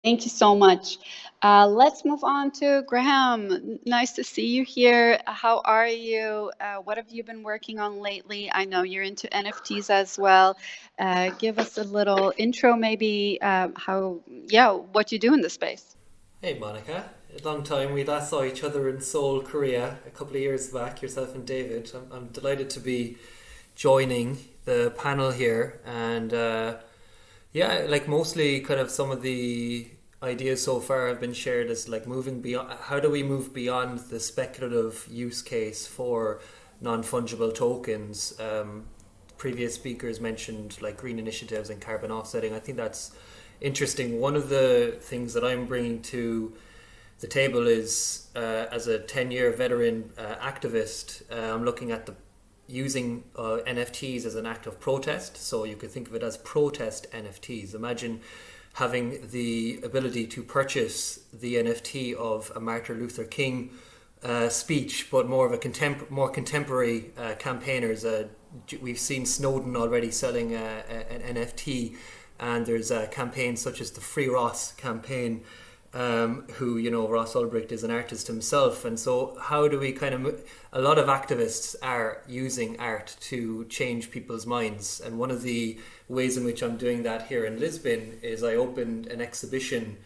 Thank you so much. Let's move on to Graham. Nice to see you here. How are you? What have you been working on lately? I know you're into NFTs as well. Give us a little intro, maybe, yeah, what you do in the space. Hey Monica, a long time. We last saw each other in Seoul, Korea, a couple of years back, yourself and David. I'm delighted to be joining the panel here. And yeah, like mostly kind of some of the ideas so far have been shared as like moving beyond, how do we move beyond the speculative use case for non-fungible tokens? Previous speakers mentioned like green initiatives and carbon offsetting. I think that's interesting. One of the things that I'm bringing to the table is as a 10-year veteran activist, I'm looking at the using NFTs as an act of protest. So you could think of it as protest NFTs. Imagine having the ability to purchase the NFT of a Martin Luther King speech, but more of a more contemporary campaigners. We've seen Snowden already selling an NFT, and there's campaigns such as the Free Ross campaign, who, you know, Ross Ulbricht is an artist himself. And so how do we a lot of activists are using art to change people's minds. And one of the ways in which I'm doing that here in Lisbon is I opened an exhibition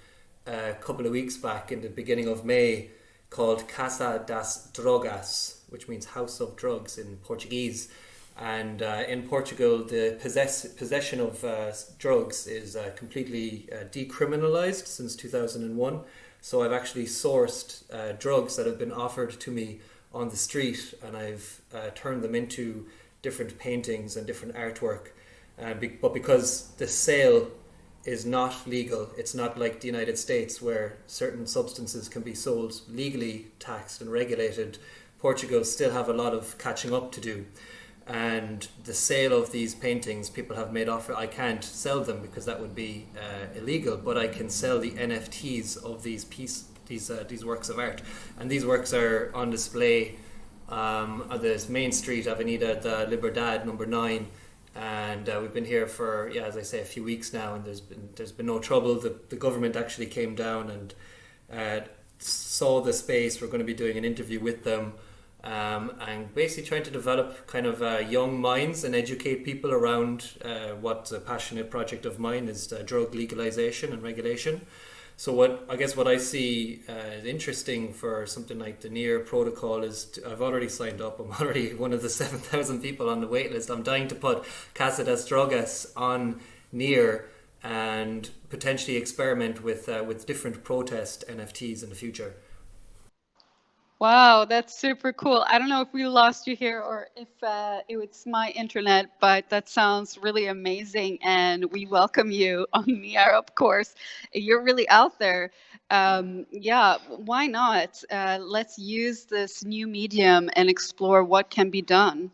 a couple of weeks back in the beginning of May called Casa Das Drogas, which means House of Drugs in Portuguese. And in Portugal, the possession of drugs is completely decriminalized since 2001. So I've actually sourced drugs that have been offered to me on the street, and I've turned them into different paintings and different artwork. But because the sale is not legal, it's not like the United States where certain substances can be sold legally, taxed and regulated. Portugal still have a lot of catching up to do. And the sale of these paintings, people have made offer. I can't sell them because that would be illegal, but I can sell the NFTs of these works of art, and these works are on display on this main street, Avenida da Liberdade, number 9. And we've been here for, yeah, as I say, a few weeks now, and there's been no trouble. The government actually came down and saw the space. We're going to be doing an interview with them. And basically trying to develop kind of young minds and educate people around what's a passionate project of mine is drug legalization and regulation. So what I see is interesting for something like the NEAR protocol is I've already signed up. I'm already one of the 7,000 people on the wait list. I'm dying to put Casa Das Drogas on NEAR and potentially experiment with different protest NFTs in the future. Wow, that's super cool. I don't know if we lost you here or if it's my internet, but that sounds really amazing. And we welcome you on Niar, of course. You're really out there. Yeah, why not? Let's use this new medium and explore what can be done.